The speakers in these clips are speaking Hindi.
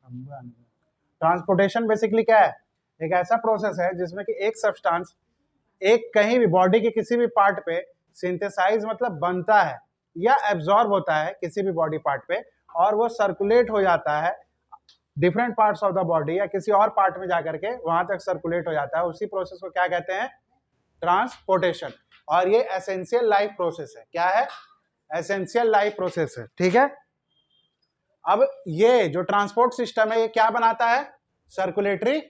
ट्रांसपोर्टेशन बेसिकली क्या है? एक ऐसा प्रोसेस है जिसमें कि एक सब्सटेंस एक कहीं भी बॉडी के किसी भी पार्ट पे सिंथेसाइज मतलब बनता है या एब्जॉर्ब होता है किसी भी बॉडी पार्ट पे, और वो सर्कुलेट हो जाता है different parts of the body या किसी और पार्ट में जाकर के वहां तक सर्कुलेट हो जाता है। उसी प्रोसेस को क्या कहते हैं? ट्रांसपोर्टेशन। और ये एसेंशियल लाइफ प्रोसेस है। क्या है? एसेंशियल लाइफ प्रोसेस है। ठीक है। अब ये जो ट्रांसपोर्ट सिस्टम है ये क्या बनाता है? Circulatory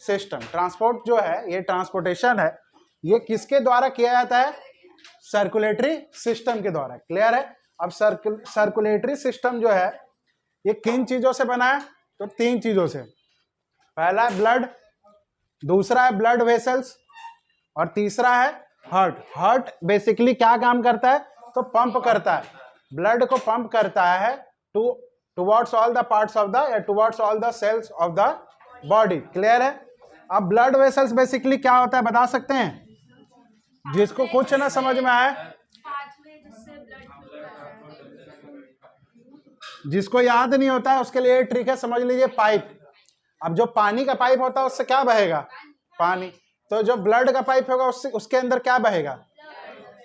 system. ट्रांसपोर्ट जो है, ये ट्रांसपोर्टेशन है, ये किसके द्वारा किया जाता है? सर्कुलेटरी सिस्टम के द्वारा। क्लियर है? अब सर्कुलेटरी सिस्टम जो है ये किन चीजों से बना है? तो 3 चीजों से। पहला है ब्लड, दूसरा है ब्लड वेसल्स, और तीसरा है हार्ट। हार्ट बेसिकली क्या काम करता है? तो पंप करता है, ब्लड को पंप करता है towards all the parts of the या towards all the cells of the body. Clear है? अब ब्लड वेसल्स बेसिकली क्या होता है बता सकते हैं? जिसको कुछ ना समझ में आए, जिसको याद नहीं होता है उसके लिए ट्रिक है, समझ लीजिए पाइप। अब जो पानी का पाइप होता है उससे क्या बहेगा? पानी। तो जो ब्लड का पाइप होगा उसके अंदर क्या बहेगा?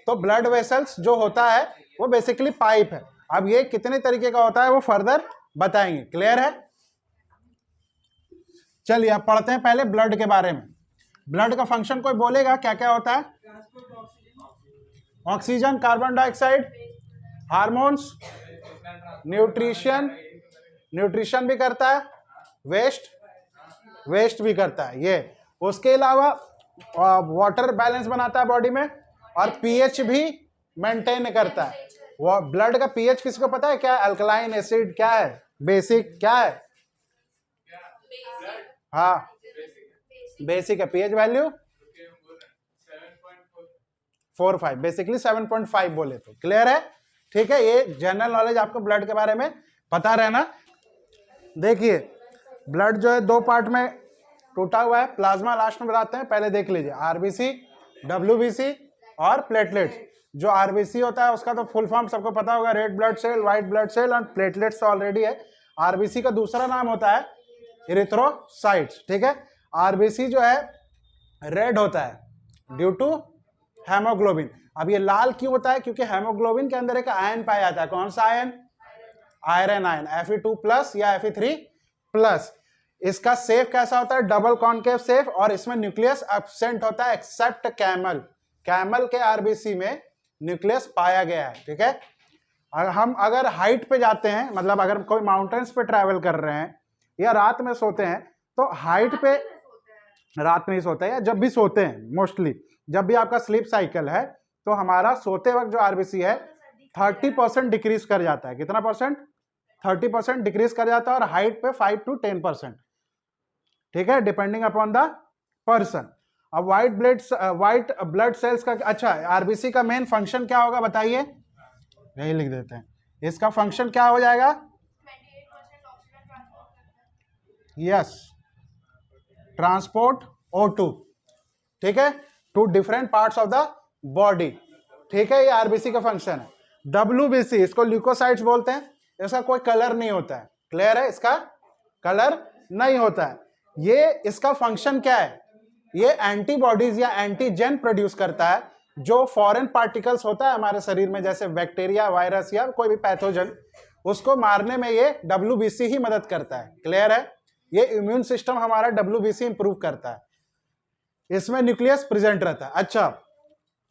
तो ब्लड वेसल्स जो होता है वो बेसिकली पाइप है। अब ये कितने तरीके का होता है वो फर्दर बताएंगे। क्लियर है? चलिए अब पढ़ते हैं पहले ब्लड के बारे में। ब्लड का फंक्शन कोई बोलेगा क्या क्या होता है? Oxygen, carbon dioxide, hormones, nutrition, nutrition भी करता है, वेस्ट भी करता है ये। उसके अलावा वाटर बैलेंस बनाता है बॉडी में, और पीएच भी मेंटेन करता है। वो ब्लड का पीएच किसी को पता है क्या? अल्कलाइन, एसिड, क्या है? बेसिक, क्या है? हाँ बेसिक है। पीएच वैल्यू 7.45, बेसिकली 7.5 बोले तो। क्लियर है? ठीक है। ये जनरल नॉलेज आपको ब्लड के बारे में पता रहना। देखिए ब्लड जो है 2 पार्ट में टूटा हुआ है। प्लाज्मा लास्ट में बताते हैं, पहले देख लीजिए। आरबीसी, डब्ल्यूबीसी और प्लेटलेट्स। जो आरबीसी होता है उसका तो फुल फॉर्म सबको पता होगा, red blood cell, white blood cell, और प्लेटलेट्स तो ऑलरेडी है। आरबीसी का दूसरा नाम होता है इरिथ्रोसाइट्स। ठीक है। आरबीसी जो है रेड होता है ड्यू टू हेमोग्लोबिन। अब ये लाल क्यों होता है? क्योंकि हेमोग्लोबिन के अंदर एक आयन पाया जाता है। कौन सा आयन? आयरन आयन, Fe2+ या Fe3+। इसका शेप कैसा होता है? डबल कॉन्केव शेप, और इसमें न्यूक्लियस एब्सेंट होता है एक्सेप्ट कैमल। कैमल के आरबीसी में न्यूक्लियस पाया गया है। ठीक है। हम अगर हाइट पे जाते हैं, मतलब अगर कोई माउंटेन्स पे ट्रैवल कर रहे हैं या रात में सोते हैं, तो हाइट पे रात में ही सोते हैं या जब भी सोते हैं, मोस्टली जब भी आपका स्लीप साइकिल है, तो हमारा सोते वक्त जो आरबीसी है 30% डिक्रीज कर जाता है। कितना परसेंट? 30% डिक्रीज कर जाता है, और हाइट पे 5 to 10%। ठीक है, डिपेंडिंग अपॉन द पर्सन। अब व्हाइट ब्लड सेल्स का, अच्छा आरबीसी का मेन फंक्शन क्या होगा बताइए? यही लिख देते हैं। इसका फंक्शन क्या हो जाएगा? Yes, transport O2। ठीक है, two different parts of the body. ठीक है, ये आरबीसी का फंक्शन है। डब्ल्यूबीसी, इसको ल्यूकोसाइट्स बोलते हैं। इसका कोई कलर नहीं होता है। क्लियर है? इसका कलर नहीं होता है। ये इसका फंक्शन क्या है? ये एंटीबॉडीज या एंटीजन प्रोड्यूस करता है, जो फॉरेन पार्टिकल्स होता है हमारे शरीर में, जैसे बैक्टीरिया, वायरस या कोई भी पैथोजन, उसको मारने में ये डब्ल्यूबीसी ही मदद करता है। क्लियर है? ये इम्यून सिस्टम हमारा डब्ल्यूबीसी इंप्रूव करता है। इसमें न्यूक्लियस प्रेजेंट रहता है। अच्छा,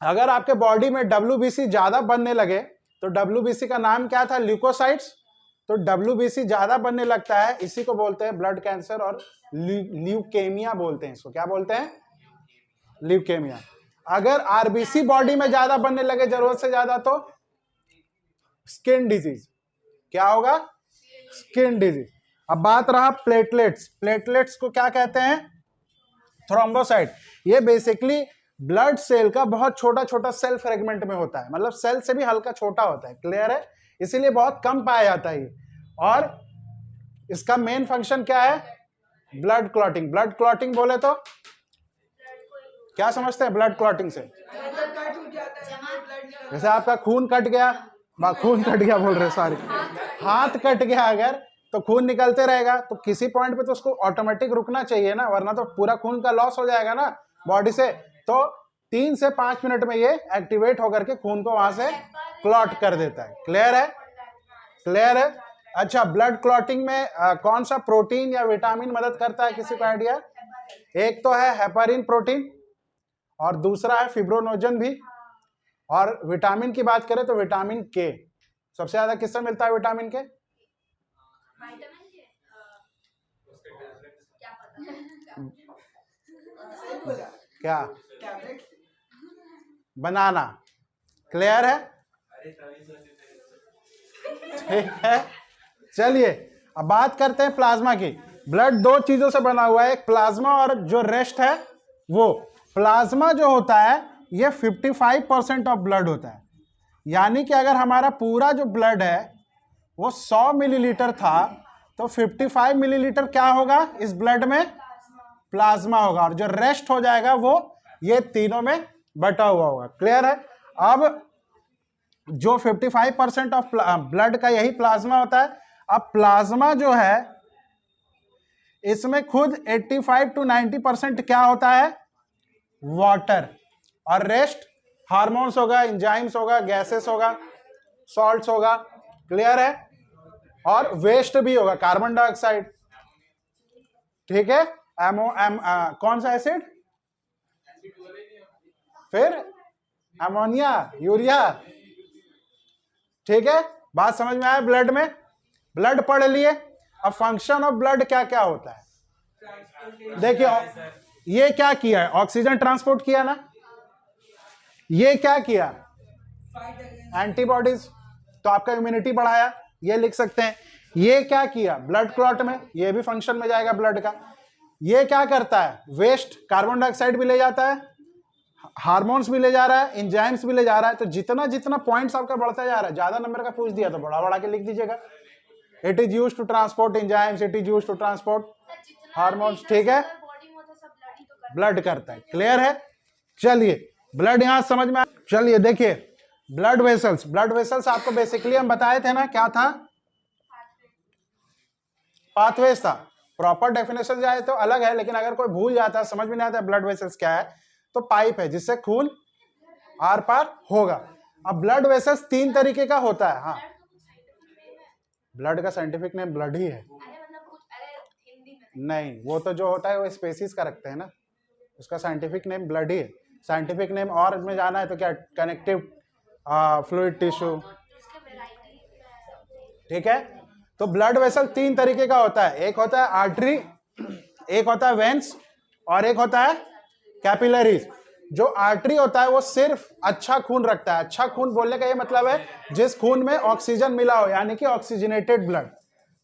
अगर आपके बॉडी में डब्ल्यूबीसी ज्यादा बनने लगे, तो डब्ल्यूबीसी का नाम क्या था? ल्यूकोसाइट्स। तो डब्ल्यूबीसी ज्यादा बनने लगता है, इसी को बोलते हैं ब्लड कैंसर और ल्यूकेमिया बोलते हैं। इसको क्या बोलते हैं? ल्यूकेमिया। अगर आरबीसी बॉडी में ज्यादा बनने लगे जरूरत से ज्यादा, तो स्किन डिजीज। क्या होगा? Skin disease. अब बात रहा प्लेटलेट्स। प्लेटलेट्स को क्या कहते हैं? थ्रोम्बोसाइट। ये बेसिकली ब्लड सेल का बहुत छोटा छोटा सेल फ्रेगमेंट में होता है, मतलब सेल से भी हल्का छोटा होता है। क्लियर है? इसीलिए बहुत कम पाया जाता है। और इसका मेन फंक्शन क्या है? Blood clotting. ब्लड क्लॉटिंग बोले तो क्या समझते हैं ब्लड क्लॉटिंग से? जैसे आपका खून कट गया बोल रहे, सॉरी, हाथ कट गया अगर, तो खून निकलते रहेगा, तो किसी पॉइंट पे तो उसको ऑटोमेटिक रुकना चाहिए ना, वरना तो पूरा खून का लॉस हो जाएगा ना बॉडी से। तो 3 से 5 मिनट में ये एक्टिवेट होकर के खून को वहां से क्लॉट कर देता है। क्लियर है? क्लियर है? अच्छा, ब्लड क्लॉटिंग में कौन सा प्रोटीन या विटामिन मदद करता है, किसी को आइडिया? एक तो है हेपारिन प्रोटीन और दूसरा है फिब्रोनोजन भी। और विटामिन की बात करें तो विटामिन के सबसे ज्यादा किससे मिलता है? विटामिन के क्या? बनाना। क्लियर है? ठीक है, चलिए अब बात करते हैं प्लाज्मा की। ब्लड दो चीजों से बना हुआ है, एक प्लाज्मा और जो रेस्ट है वो। प्लाज्मा जो होता है ये 55% ऑफ ब्लड होता है, यानी कि अगर हमारा पूरा जो ब्लड है वो 100 मिलीलीटर था तो 55 मिलीलीटर क्या होगा इस ब्लड में? प्लाज्मा होगा, और जो रेस्ट हो जाएगा वो ये तीनों में बटा हुआ होगा। क्लियर है? अब जो 55% ऑफ ब्लड का यही प्लाज्मा होता है। अब प्लाज्मा जो है इसमें खुद 85 to 90% क्या होता है? वाटर, और रेस्ट हार्मोन्स होगा, एंजाइम्स होगा, गैसेस होगा, सॉल्ट्स होगा। क्लियर है? और वेस्ट भी होगा, कार्बन डाइऑक्साइड। ठीक है? कौन सा एसिड? फिर अमोनिया, यूरिया। ठीक है, बात समझ में आया? ब्लड में ब्लड पढ़ लिए। अब फंक्शन ऑफ ब्लड क्या क्या होता है? देखिए, ये क्या किया है? ऑक्सीजन ट्रांसपोर्ट किया ना। ये क्या किया? एंटीबॉडीज, तो आपका इम्यूनिटी बढ़ाया, ये लिख सकते हैं। ये क्या किया? ब्लड क्लॉट में, ये भी फंक्शन में जाएगा ब्लड का। ये क्या करता है? वेस्ट, कार्बन डाइऑक्साइड भी ले जाता है, हार्मोन्स भी ले जा रहा है, एंजाइम्स भी ले जा रहा है। तो जितना जितना पॉइंट्स आपका बढ़ता जा रहा है, ज्यादा नंबर का पूछ दिया तो बड़ा बड़ा के लिख दीजिएगा। It is used to transport enzymes, it is used to transport hormones. ठीक है, ब्लड करता है। क्लियर है? चलिए, ब्लड यहां समझ में। चलिए देखिए, ब्लड वेसल्स। ब्लड वेसल्स आपको बेसिकली हम बताए थे ना, क्या था? पाथवेज था। प्रॉपर डेफिनेशन जाए तो अलग है, लेकिन अगर कोई भूल जाता है, समझ में नहीं आता ब्लड वेसल्स क्या है, तो पाइप है जिससे खून आर पार होगा। अब ब्लड वेसल्स 3 तरीके का होता है। हाँ, ब्लड का साइंटिफिक नेम ब्लड ही है। नहीं, वो तो जो होता है वो स्पेसीज का रखते हैं ना, उसका साइंटिफिक नेम ब्लड ही है। साइंटिफिक नेम और में जाना है तो क्या? Connective fluid tissue. ठीक है, तो ब्लड वेसल 3 तरीके का होता है। एक होता है आर्टरी, एक होता है वेन्स, और एक होता है कैपिलरीज। जो आर्टरी होता है वो सिर्फ अच्छा खून रखता है। अच्छा खून बोलने का ये मतलब है जिस खून में ऑक्सीजन मिला हो, यानी कि ऑक्सीजनेटेड ब्लड।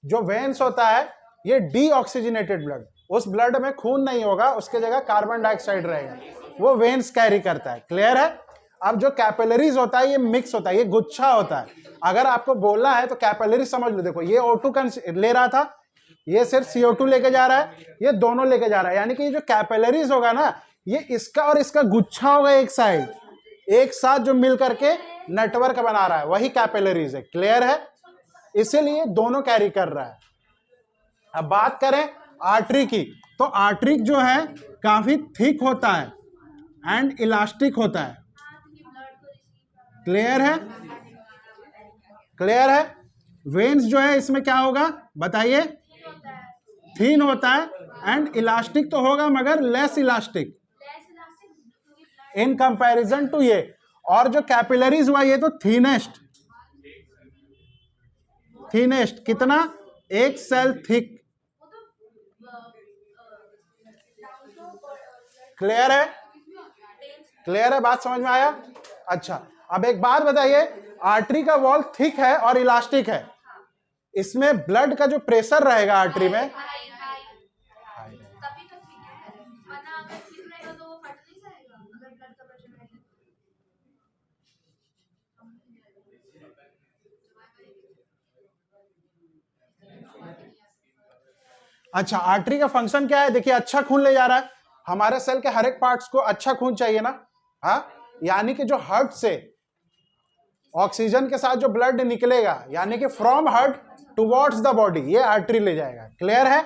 जो वेन्स होता है ये डीऑक्सीजनेटेड ब्लड, उस ब्लड में खून नहीं होगा, उसके जगह कार्बन डाइऑक्साइड रहेगा, वो वेन्स कैरी करता है। क्लियर है? अब जो कैपिलरीज होता है ये मिक्स होता है, ये गुच्छा होता है। अगर आपको बोलना है तो कैपिलरी समझ लो। देखो, ये O2 ले रहा था, ये सिर्फ CO2 लेके जा रहा है, ये दोनों लेके जा रहा है, यानी कि ये जो कैपिलरीज होगा ना, ये इसका और इसका गुच्छा होगा एक साइड, एक साथ जो मिल करके नेटवर्क बना रहा है, वही कैपिलरीज है। क्लियर है? इसीलिए दोनों कैरी कर रहा है। अब बात करें आर्टरी की, तो आर्टरी जो है काफी थिक होता है एंड इलास्टिक होता है। क्लियर है? क्लियर है? वेन्स जो है इसमें क्या होगा बताइए? थिन होता है एंड इलास्टिक तो होगा मगर less elastic in comparison to ये। और जो कैपिलरीज हुआ ये तो थिनेस्ट, कितना? एक सेल थिक। क्लियर है? क्लियर है? बात समझ में आया? अच्छा, अब एक बात बताइए, आर्टरी का वॉल थिक है और इलास्टिक है, इसमें ब्लड का जो प्रेशर रहेगा आर्टरी में, अच्छा, आर्टरी का फंक्शन क्या है? देखिए, अच्छा खून ले जा रहा है, हमारे सेल के हर एक पार्ट्स को अच्छा खून चाहिए ना। हाँ, यानी कि जो हार्ट से ऑक्सीजन के साथ जो ब्लड निकलेगा यानी कि from heart towards the body, ये आर्टरी ले जाएगा। क्लियर है?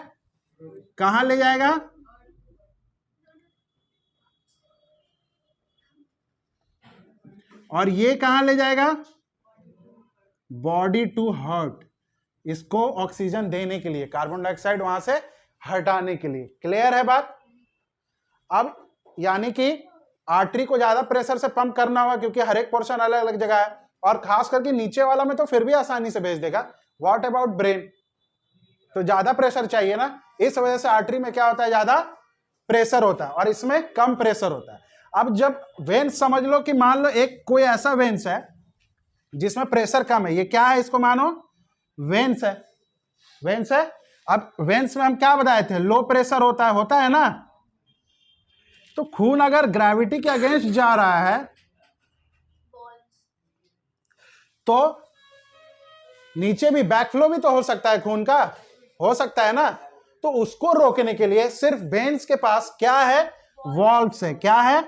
कहां ले जाएगा? और ये कहां ले जाएगा? बॉडी टू हार्ट, इसको ऑक्सीजन देने के लिए, कार्बन डाइऑक्साइड वहां से हटाने के लिए। क्लियर है बात? अब यानी कि आर्टरी को ज्यादा प्रेशर से पंप करना होगा क्योंकि हर एक पोर्शन अलग अलग जगह है, और खास करके नीचे वाला में तो फिर भी आसानी से भेज देगा। What about brain? तो ज्यादा प्रेशर चाहिए ना, इस वजह से आर्टरी में क्या होता है, ज्यादा प्रेशर होता है और इसमें कम प्रेशर होता है। अब जब वेन्स, समझ लो कि मान लो एक कोई ऐसा वेन्स है जिसमें प्रेशर कम है, ये क्या है, इसको मानो वेन्स है, वेन्स है। अब वेन्स में हम क्या बताए थे, लो प्रेशर होता है ना। तो खून अगर ग्रेविटी के अगेंस्ट जा रहा है तो नीचे भी बैकफ्लो भी तो हो सकता है, खून का हो सकता है ना। तो उसको रोकने के लिए सिर्फ वेन्स के पास क्या है, वॉल्व्स है। क्या है?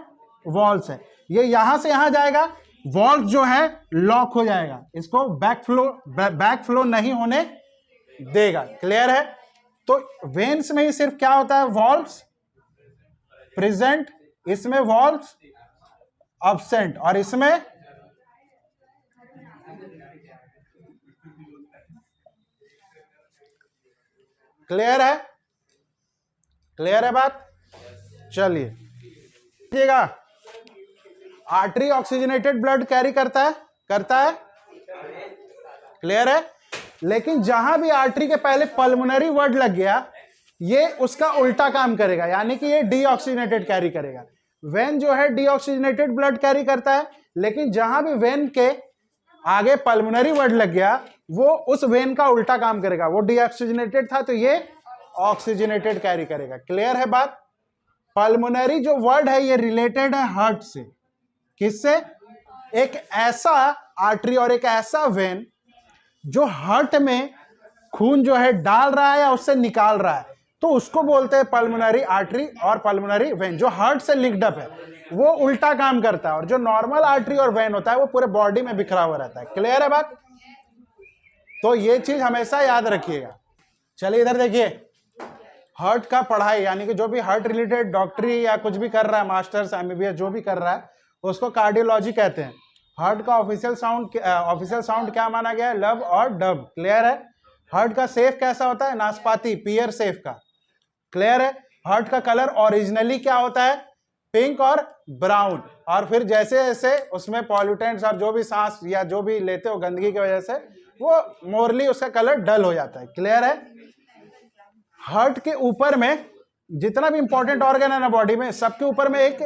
वॉल्व्स है। ये यहां से यहां जाएगा, वॉल्व जो है लॉक हो जाएगा, इसको बैकफ्लो नहीं होने देगा। क्लियर है? तो वेन्स में ही सिर्फ क्या होता है, वॉल्व्स प्रेजेंट, इसमें वॉल्व्स अब्सेंट, और इसमें क्लियर है? क्लियर है बात? चलिए देखिएगा, आर्टरी ऑक्सीजनेटेड ब्लड कैरी करता है। क्लियर है? लेकिन जहां भी आर्टरी के पहले पल्मोनरी वर्ड लग गया, ये उसका उल्टा काम करेगा, यानी कि ये डीऑक्सीजनेटेड कैरी करेगा। वेन जो है डीऑक्सीजनेटेड ब्लड कैरी करता है, लेकिन जहां भी वेन के आगे पल्मोनरी वर्ड लग गया, वो उस वेन का उल्टा काम करेगा। वो डीऑक्सीजनेटेड था तो ये ऑक्सीजनेटेड कैरी करेगा। क्लियर है बात? पल्मोनरी जो वर्ड है ये रिलेटेड है हार्ट से। किससे? एक ऐसा आर्टरी और एक ऐसा वेन जो हार्ट में खून जो है डाल रहा है या उससे निकाल रहा है, तो उसको बोलते हैं पल्मोनरी आर्टरी और पल्मोनरी वेन। जो हार्ट से लिंक्ड अप है वो उल्टा काम करता है, और जो नॉर्मल आर्टरी और वेन होता है वो पूरे बॉडी में बिखरा हुआ रहता है। क्लियर है बात? तो ये चीज हमेशा याद रखिएगा। चलिए इधर देखिए, हार्ट का पढ़ाई यानी कि जो भी हार्ट रिलेटेड डॉक्टरी या कुछ भी कर रहा है, मास्टर्स एमबीबीएस जो भी कर रहा है, उसको कार्डियोलॉजी कहते हैं। हार्ट का ऑफिशियल साउंड क्या माना गया है, लब और डब। क्लियर है? हार्ट का शेप कैसा होता है, नाशपाती, पियर शेप का। क्लियर है? हार्ट का कलर ओरिजिनली क्या होता है, पिंक और ब्राउन, और फिर जैसे जैसे उसमें पॉल्यूटेंट्स और जो भी सांस या जो भी लेते हो गंदगी की वजह से, वो मोरली उसका कलर डल हो जाता है। क्लियर है? हार्ट के ऊपर में जितना भी इंपॉर्टेंट ऑर्गन है ना बॉडी में, सबके ऊपर में एक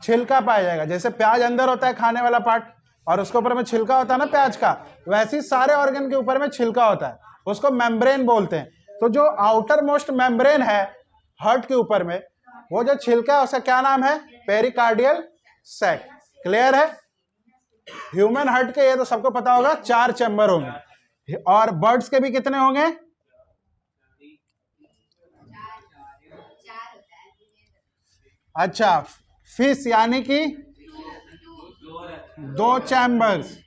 छिलका पाया जाएगा। जैसे प्याज अंदर होता है खाने वाला पार्ट, और उसके ऊपर में छिलका होता है ना प्याज का, वैसे ही सारे ऑर्गन के ऊपर में छिलका होता है, उसको मेम्ब्रेन बोलते हैं। तो जो आउटर मोस्ट मेम्ब्रेन है हार्ट के ऊपर में, वो जो छिलका है उसका क्या नाम है, पेरिकार्डियल सैक। क्लियर है? ह्यूमन हार्ट के, ये तो सबको पता होगा, 4 चैम्बर होंगे, और बर्ड्स के भी कितने होंगे, अच्छा, फिश यानी कि 2 चैम्बर्स।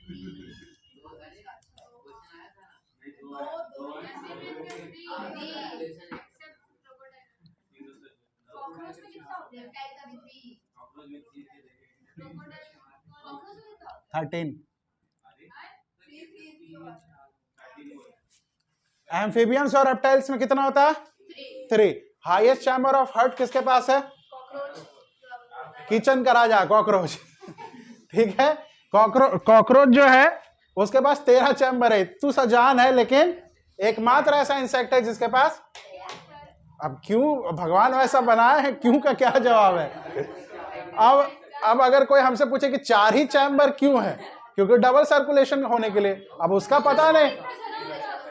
एम्फीबियंस और रेप्टाइल्स में कितना होता है, 3। हाईएस्ट चैम्बर ऑफ हार्ट किसके पास है, किचन का राजा कॉकरोच। ठीक है? कॉकरोच जो है उसके पास 13 चैम्बर है। तू सजान है, लेकिन एकमात्र ऐसा इंसेक्ट है जिसके पास, अब क्यों भगवान वैसा बनाया है, क्यों का क्या जवाब है। अब अगर कोई हमसे पूछे कि 4 ही चैम्बर क्यों है, क्योंकि डबल सर्कुलेशन होने के लिए। अब उसका पता नहीं,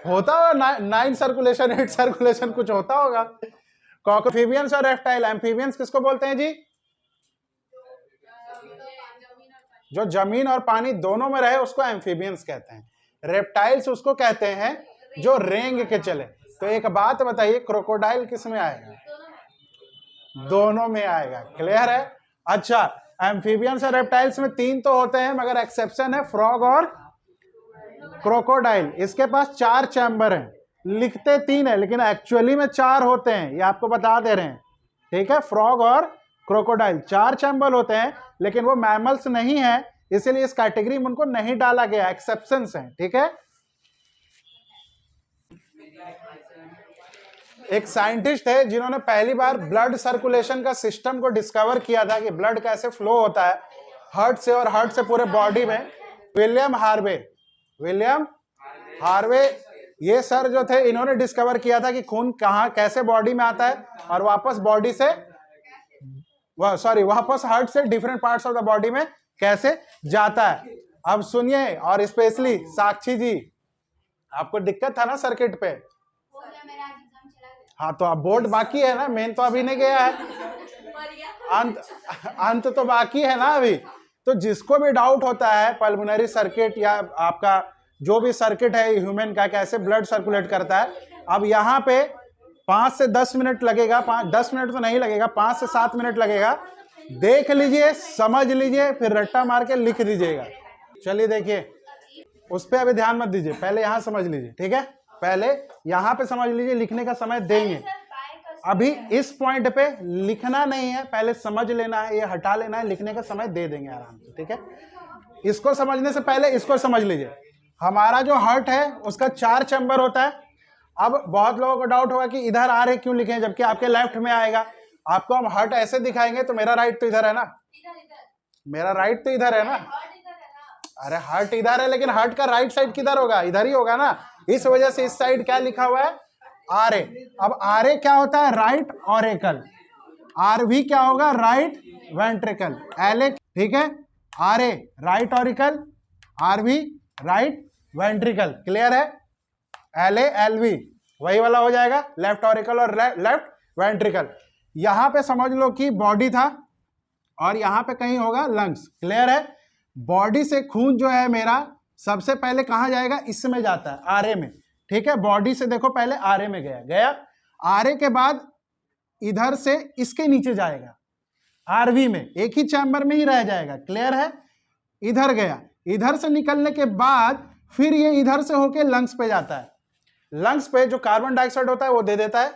होता होगा 9 सर्कुलेशन 8 सर्कुलेशन कुछ होता होगा। कॉकरोफिबियंस और रेप्टाइल। एम्फीबियंस किसको बोलते हैं जी, जो जमीन और पानी दोनों में रहे उसको एम्फीबियंस कहते हैं। रेप्टाइल्स उसको कहते हैं जो रेंग के चले। तो एक बात बताइए, क्रोकोडाइल किस में आएगा, दोनों में आएगा। क्लियर है? अच्छा, एम्फीबियंस और रेप्टाइल्स में 3 तो होते हैं, मगर एक्सेप्शन है फ्रॉग और क्रोकोडाइल, इसके पास 4 चैम्बर हैं, लिखते 3 है लेकिन एक्चुअली में 4 होते हैं, ये आपको बता दे रहे हैं, ठीक है। फ्रॉग और क्रोकोडाइल 4 चैम्बर होते हैं, लेकिन वो मैमल्स नहीं है, इसीलिए इस कैटेगरी में उनको नहीं डाला गया, एक्सेप्शंस हैं, ठीक है। एक साइंटिस्ट है जिन्होंने पहली बार ब्लड सर्कुलेशन का सिस्टम को डिस्कवर किया था कि ब्लड कैसे फ्लो होता है हार्ट से और हार्ट से पूरे बॉडी में, विलियम हार्वे ये सर जो थे इन्होंने डिस्कवर किया था कि खून कहां कैसे बॉडी में आता है और वापस बॉडी से वापस हार्ट से different parts of the body में कैसे जाता है। अब सुनिए, और स्पेशली साक्षी जी, आपको दिक्कत था ना सर्किट पे, हाँ तो अब बोर्ड बाकी है ना, मेन तो अभी नहीं गया है, अंत तो बाकी है ना अभी। तो जिसको भी डाउट होता है पल्मोनरी सर्किट या आपका जो भी सर्किट है ह्यूमन का कैसे ब्लड सर्कुलेट करता है, अब यहाँ पे 5 से 10 मिनट लगेगा, 10 मिनट तो नहीं लगेगा, 5 से 7 मिनट लगेगा, देख लीजिए, समझ लीजिए, फिर रट्टा मार के लिख दीजिएगा। चलिए देखिए, उस पर अभी ध्यान मत दीजिए, पहले यहाँ समझ लीजिए, ठीक है, पहले यहाँ पे समझ लीजिए, लिखने का समय देंगे। अभी इस पॉइंट पे लिखना नहीं है, पहले समझ लेना है, ये हटा लेना है, लिखने का समय दे देंगे आराम से, ठीक है। इसको समझने से पहले इसको समझ लीजिए, हमारा जो हार्ट है उसका 4 चैम्बर होता है। अब बहुत लोगों को डाउट होगा कि इधर आ रहे क्यों लिखे, जबकि आपके लेफ्ट में आएगा। आपको हम हार्ट ऐसे दिखाएंगे तो मेरा राइट तो इधर है ना, मेरा राइट तो इधर है ना, अरे हार्ट इधर है लेकिन हार्ट का राइट साइड किधर होगा, इधर ही होगा ना, इस वजह से इस साइड क्या लिखा हुआ है, आर ए। अब आर ए क्या होता है, राइट ऑरिकल, आर वी क्या होगा, राइट वेंट्रिकल, एल ए, ठीक है, R A right auricle, R V right ventricle, clear है। एल ए एल वी वही वाला हो जाएगा, लेफ्ट ऑरिकल और लेफ्ट वेंट्रिकल। यहां पे समझ लो कि बॉडी था और यहां पे कहीं होगा लंग्स, क्लियर है। बॉडी से खून जो है मेरा सबसे पहले कहां जाएगा, इसमें जाता है, आरए में, ठीक है। बॉडी से देखो पहले आरए में गया, आरए के बाद इधर से इसके नीचे जाएगा, आरवी में, एक ही चैम्बर में ही रह जाएगा, क्लियर है। इधर गया, इधर से निकलने के बाद फिर ये इधर से होके लंग्स पे जाता है, लंग्स पे जो कार्बन डाइऑक्साइड होता है वो दे देता है,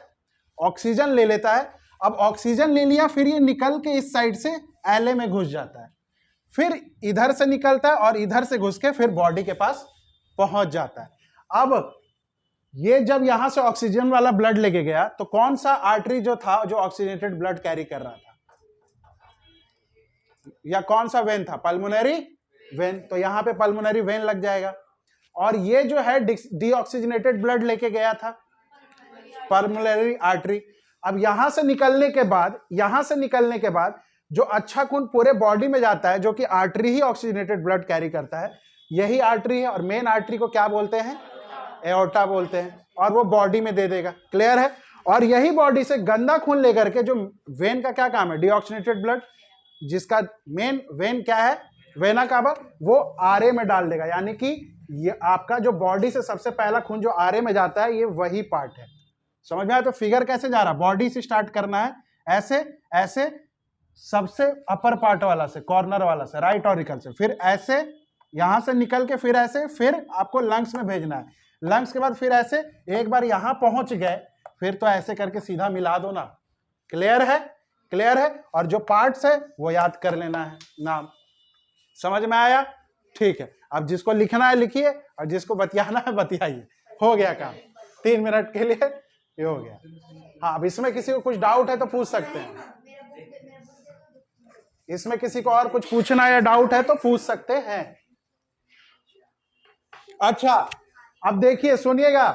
ऑक्सीजन ले लेता है। अब ऑक्सीजन ले लिया, फिर ये निकल के इस साइड से एलए में घुस जाता है, फिर इधर से निकलता है और इधर से घुस के फिर बॉडी के पास पहुंच जाता है। अब ये जब यहां से ऑक्सीजन वाला ब्लड लेके गया तो कौन सा आर्टरी जो था जो ऑक्सीजनेटेड ब्लड कैरी कर रहा था, या कौन सा वेन था, पल्मोनरी वेन, तो यहां पे पल्मोनरी वेन लग जाएगा। और ये जो है डीऑक्सीजनेटेड ब्लड लेके गया था, पल्मोनरी आर्टरी। अब यहां से निकलने के बाद जो अच्छा खून पूरे बॉडी में जाता है, जो कि आर्टरी ही ऑक्सीजनेटेड ब्लड कैरी करता है, यही आर्टरी है। और मेन आर्टरी को क्या बोलते हैं, एओर्टा बोलते हैं, और वो बॉडी में दे देगा, क्लियर है। और यही बॉडी से गंदा खून लेकर के, जो वेन का क्या काम है, डीऑक्सीजनेटेड ब्लड, जिसका मेन वेन क्या है, वेना कावा, वो आरए में डाल देगा। यानी कि ये आपका जो बॉडी से सबसे पहला खून जो आरए में जाता है, ये वही पार्ट है। समझ में आया। तो फिगर कैसे जा रहा, बॉडी से स्टार्ट करना है, ऐसे ऐसे सबसे अपर पार्ट वाला से, कॉर्नर वाला से, राइट ऑरिकल से, फिर ऐसे यहां से निकल के फिर ऐसे, फिर आपको लंग्स में भेजना है, लंग्स के बाद फिर ऐसे, एक बार यहां पहुंच गए फिर तो ऐसे करके सीधा मिला दो ना, क्लियर है, क्लियर है। और जो पार्ट्स है वो याद कर लेना है, नाम समझ में आया, ठीक है। अब जिसको लिखना है लिखिए और जिसको बतियाना है बतियाइए, हो गया काम, 3 मिनट के लिए ये हो गया। हाँ, अब इसमें किसी को कुछ डाउट है तो पूछ सकते हैं, इसमें किसी को और कुछ पूछना या डाउट है तो पूछ सकते हैं। अच्छा, अब देखिए सुनिएगा,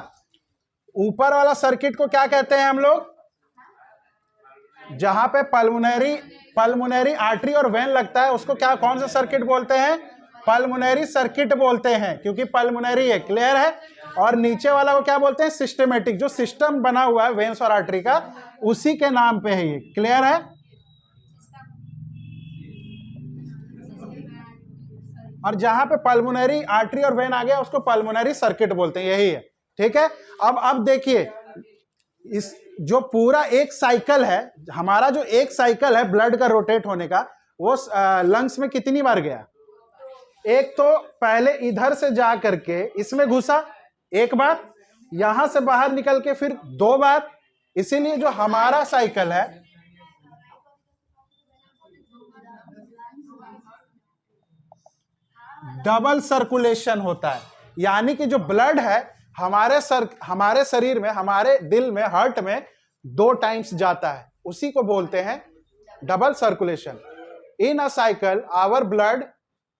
ऊपर वाला सर्किट को क्या कहते हैं हम लोग, जहां पे पल्मोनरी आर्टरी और वेन लगता है उसको क्या, कौन सा सर्किट बोलते हैं, पल्मोनरी सर्किट बोलते हैं, क्योंकि पल्मोनरी है, क्लियर है। और नीचे वाला को क्या बोलते हैं, सिस्टमेटिक, जो सिस्टम बना हुआ है वेन्स और आर्टरी का, उसी के नाम पे है ये, क्लियर है। और जहां पे पल्मोनरी आर्टरी और वेन आ गया उसको पल्मोनरी सर्किट बोलते हैं, यही है, ठीक है। अब देखिए, इस जो पूरा एक साइकिल है, हमारा जो एक साइकिल है ब्लड का रोटेट होने का, वो लंग्स में कितनी बार गया, एक तो पहले इधर से जा करके इसमें घुसा एक बार, यहां से बाहर निकल के फिर 2 बार। इसीलिए जो हमारा साइकिल है डबल सर्कुलेशन होता है, यानी कि जो ब्लड है हमारे शरीर में, हमारे दिल में, हार्ट में 2 टाइम्स जाता है, उसी को बोलते हैं double circulation. In a cycle our blood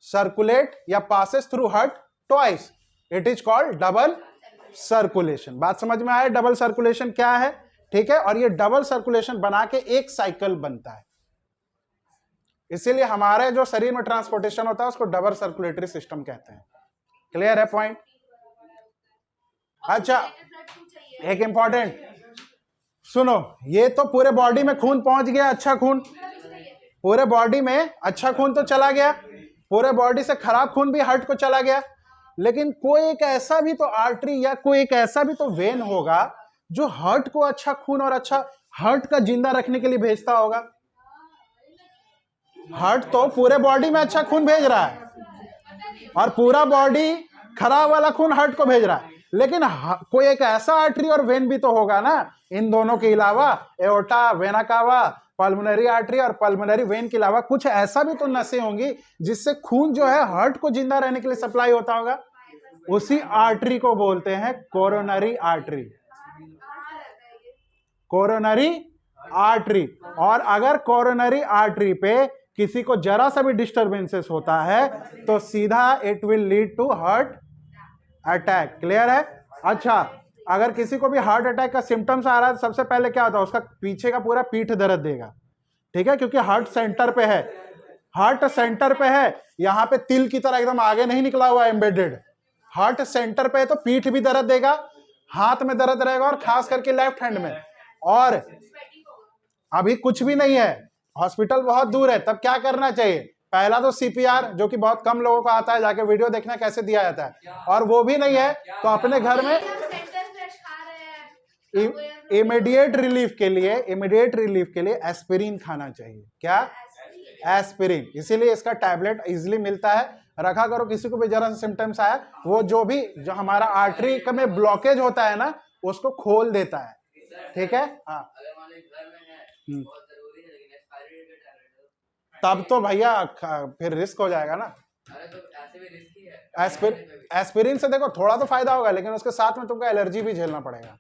circulate या passes through heart twice, it is called double circulation. बात समझ में आया डबल सर्कुलेशन क्या है? ठीक है, और ये डबल सर्कुलेशन बना के एक साइकिल बनता है। इसीलिए हमारे जो शरीर में ट्रांसपोर्टेशन होता है उसको डबल सर्कुलेटरी सिस्टम कहते हैं। क्लियर है पॉइंट? अच्छा, एक इंपॉर्टेंट सुनो, ये तो पूरे बॉडी में खून पहुंच गया, अच्छा खून पूरे बॉडी में, अच्छा खून तो चला गया, पूरे बॉडी से खराब खून भी हार्ट को चला गया, लेकिन कोई एक ऐसा भी तो आर्टरी या कोई एक ऐसा भी तो वेन होगा जो हार्ट को अच्छा खून और अच्छा हार्ट का जिंदा रखने के लिए भेजता होगा। हार्ट तो पूरे बॉडी में अच्छा खून भेज रहा है और पूरा बॉडी खराब वाला खून हार्ट को भेज रहा है, लेकिन कोई एक ऐसा आर्टरी और वेन भी तो होगा ना इन दोनों के अलावा, aorta, vena cava, pulmonary artery और पल्मोनरी वेन के अलावा कुछ ऐसा भी तो नसें होंगी जिससे खून जो है हार्ट को जिंदा रहने के लिए सप्लाई होता होगा। उसी आर्टरी को बोलते हैं कोरोनरी आर्टरी, कोरोनरी आर्टरी। और अगर कोरोनरी आर्टरी पे किसी को जरा सा भी डिस्टरबेंसेस होता है तो सीधा it will lead to heart attack. Clear है? अच्छा, अगर किसी को भी हार्ट अटैक का सिम्टम्स आ रहा है, सबसे पहले क्या होता है, उसका पीछे का पूरा पीठ दर्द देगा, ठीक है, क्योंकि हार्ट सेंटर पे है, हार्ट सेंटर पे है, यहां पे तिल की तरह एकदम आगे नहीं निकला हुआ एम्बेडेड, हार्ट सेंटर पे है, तो पीठ भी दर्द देगा, हाथ में दर्द रहेगा और खास करके लेफ्ट हैंड में। और अभी कुछ भी नहीं है, हॉस्पिटल बहुत दूर है, तब क्या करना चाहिए? पहला तो सीपीआर, जो कि बहुत कम लोगों को आता है, जाके वीडियो देखना कैसे दिया जाता है, और वो भी नहीं है तो अपने घर में इमीडिएट रिलीफ के लिए एस्पिरिन खाना चाहिए। क्या? एस्पिरिन। इसीलिए इसका टैबलेट इजीली मिलता है, रखा करो। किसी को भी जरा सा सिम्टम्स आया, वो जो हमारा आर्टरी में ब्लॉकेज होता है ना, उसको खोल देता है, ठीक है। हाँ, तब तो भैया फिर रिस्क हो जाएगा ना। एस्पिरिन से देखो थोड़ा तो फायदा होगा, लेकिन उसके साथ में तुमको एलर्जी भी झेलना पड़ेगा।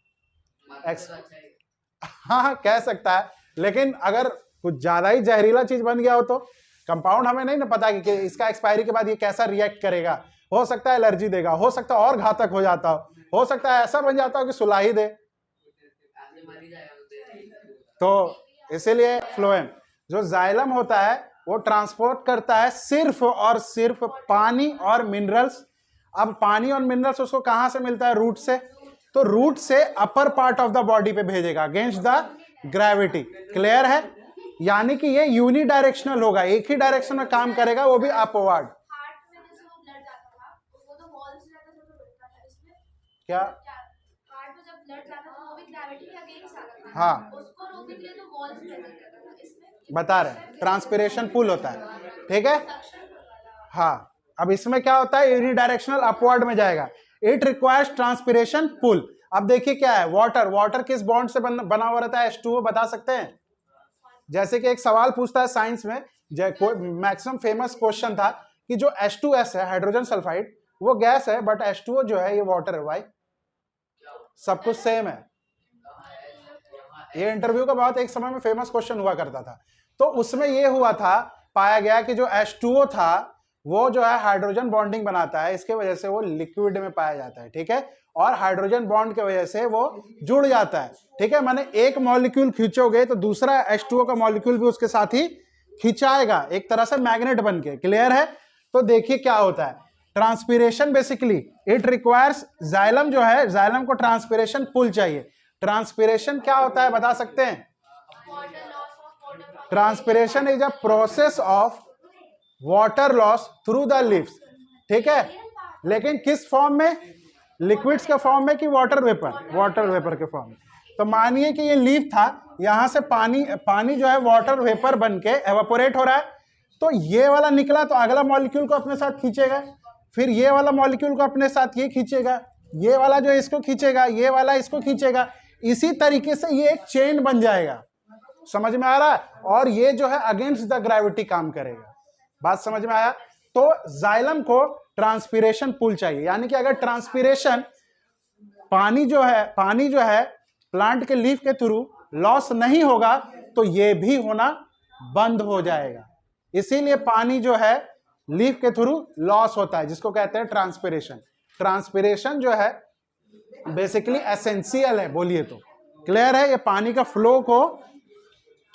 हाँ, कह सकता है, लेकिन अगर कुछ ज्यादा ही जहरीला चीज बन गया हो तो कंपाउंड हमें नहीं ना पता कि इसका एक्सपायरी के बाद ये कैसा रिएक्ट करेगा, हो सकता है एलर्जी देगा, हो सकता है और घातक हो जाता हो सकता है ऐसा बन जाता हो कि सुला ही दे। तो इसीलिए फ्लोएम जो जाइलम होता है वो ट्रांसपोर्ट करता है सिर्फ और सिर्फ पानी और मिनरल्स। अब पानी और मिनरल्स उसको कहां से मिलता है? रूट से। तो रूट से upper part of the body पे भेजेगा अगेंस्ट द ग्रेविटी। क्लियर है? यानी कि ये यूनिडायरेक्शनल होगा, एक ही डायरेक्शन में काम करेगा, वो भी अपवर्ड। क्या? हाँ, बता रहे ट्रांसपिरेशन पुल होता है, ठीक है। हाँ, अब इसमें क्या होता है? यूनिडायरेक्शनल अपवर्ड में जाएगा। It requires transpiration pull. अब देखिए क्या है, वाटर किस बॉन्ड से बना हुआ रहता है? H2O। बता सकते हैं? जैसे कि एक सवाल पूछता है साइंस में, मैक्सिमम फेमस क्वेश्चन था कि जो H2S है, हाइड्रोजन सल्फाइड, वो गैस है, बट H2O जो है ये वाटर है। भाई सब कुछ सेम है। ये इंटरव्यू का बहुत एक समय में फेमस क्वेश्चन हुआ करता था। तो उसमें ये हुआ था, पाया गया कि जो H2O था वो जो है हाइड्रोजन बॉन्डिंग बनाता है, इसके वजह से वो लिक्विड में पाया जाता है, ठीक है, और हाइड्रोजन बॉन्ड की वजह से वो जुड़ जाता है, ठीक है। माने एक मॉलिक्यूल खींचोगे तो दूसरा H2O का मॉलिक्यूल भी उसके साथ ही खिंचाएगा, एक तरह से मैग्नेट बन के। क्लियर है? तो देखिए क्या होता है, transpiration basically it requires, xylem जो है, जाइलम को ट्रांसपिरेशन पुल चाहिए। ट्रांसपिरेशन क्या होता है बता सकते हैं? Transpiration is a process of water loss through the leaves, ठीक है, लेकिन किस फॉर्म में? लिक्विड्स के फॉर्म में कि वाटर वेपर के फॉर्म में। तो मानिए कि ये लीफ था, यहां से पानी जो है वाटर वेपर बन के एवापोरेट हो रहा है, तो ये वाला निकला तो अगला मॉलिक्यूल को अपने साथ खींचेगा, फिर ये वाला मॉलिक्यूल को अपने साथ ये खींचेगा, ये वाला जो इसको खींचेगा, ये वाला इसको खींचेगा। इसी तरीके से ये एक चेन बन जाएगा। समझ में आ रहा है? और ये जो है अगेंस्ट द ग्रेविटी काम करेगा। बात समझ में आया? तो जाइलम को ट्रांसपिरेशन पुल चाहिए, यानी कि अगर ट्रांसपिरेशन पानी जो है प्लांट के लीफ के थ्रू लॉस नहीं होगा तो ये भी होना बंद हो जाएगा। इसीलिए पानी जो है लीफ के थ्रू लॉस होता है, जिसको कहते हैं ट्रांसपिरेशन। ट्रांसपिरेशन जो है बेसिकली एसेंशियल है, बोलिए तो। क्लियर है? ये पानी का फ्लो को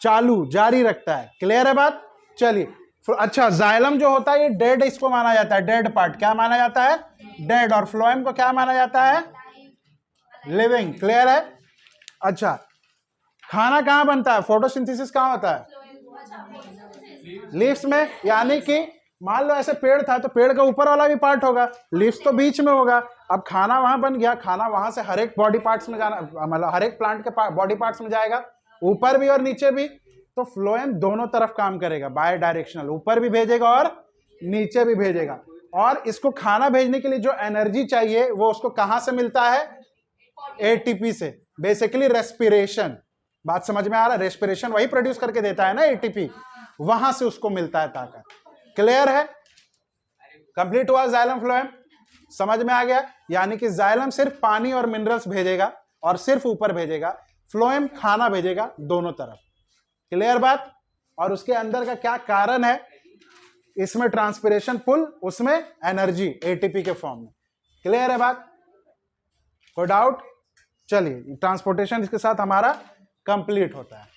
चालू जारी रखता है। क्लियर है बात? चलिए, अच्छा, जाइलम जो होता है ये डेड इसको माना जाता है, डेड पार्ट क्या माना जाता है? डेड। और फ्लोएम को क्या माना जाता है? लिविंग। क्लियर है? अच्छा, खाना कहां बनता है? फोटोसिंथेसिस कहां होता है? लीव्स में। यानी कि मान लो ऐसे पेड़ था तो पेड़ का ऊपर वाला भी पार्ट होगा, लीव्स तो बीच में होगा। अब खाना वहां बन गया, खाना वहां से हर एक बॉडी पार्ट्स में जाना, मतलब हर एक प्लांट के बॉडी पार्ट्स में जाएगा, ऊपर भी और नीचे भी। तो फ्लोएम दोनों तरफ काम करेगा, बाय डायरेक्शनल, ऊपर भी भेजेगा और नीचे भी भेजेगा। और इसको खाना भेजने के लिए जो एनर्जी चाहिए वो उसको कहां से मिलता है? एटीपी से। Basically respiration. बात समझ में आ रहा है? रेस्पिरेशन वही प्रोड्यूस करके देता है ना, एटीपी, वहां से उसको मिलता है ताकत। क्लियर है? कंप्लीट हुआ जाइलम फ्लोएम? समझ में आ गया? यानी कि जाइलम सिर्फ पानी और मिनरल्स भेजेगा और सिर्फ ऊपर भेजेगा, फ्लोएम खाना भेजेगा दोनों तरफ। क्लियर बात? और उसके अंदर का क्या कारण है? इसमें ट्रांसपिरेशन पुल, उसमें एनर्जी एटीपी के फॉर्म में। क्लियर है बात? कोई डाउट? चलिए, ट्रांसपोर्टेशन इसके साथ हमारा कंप्लीट होता है।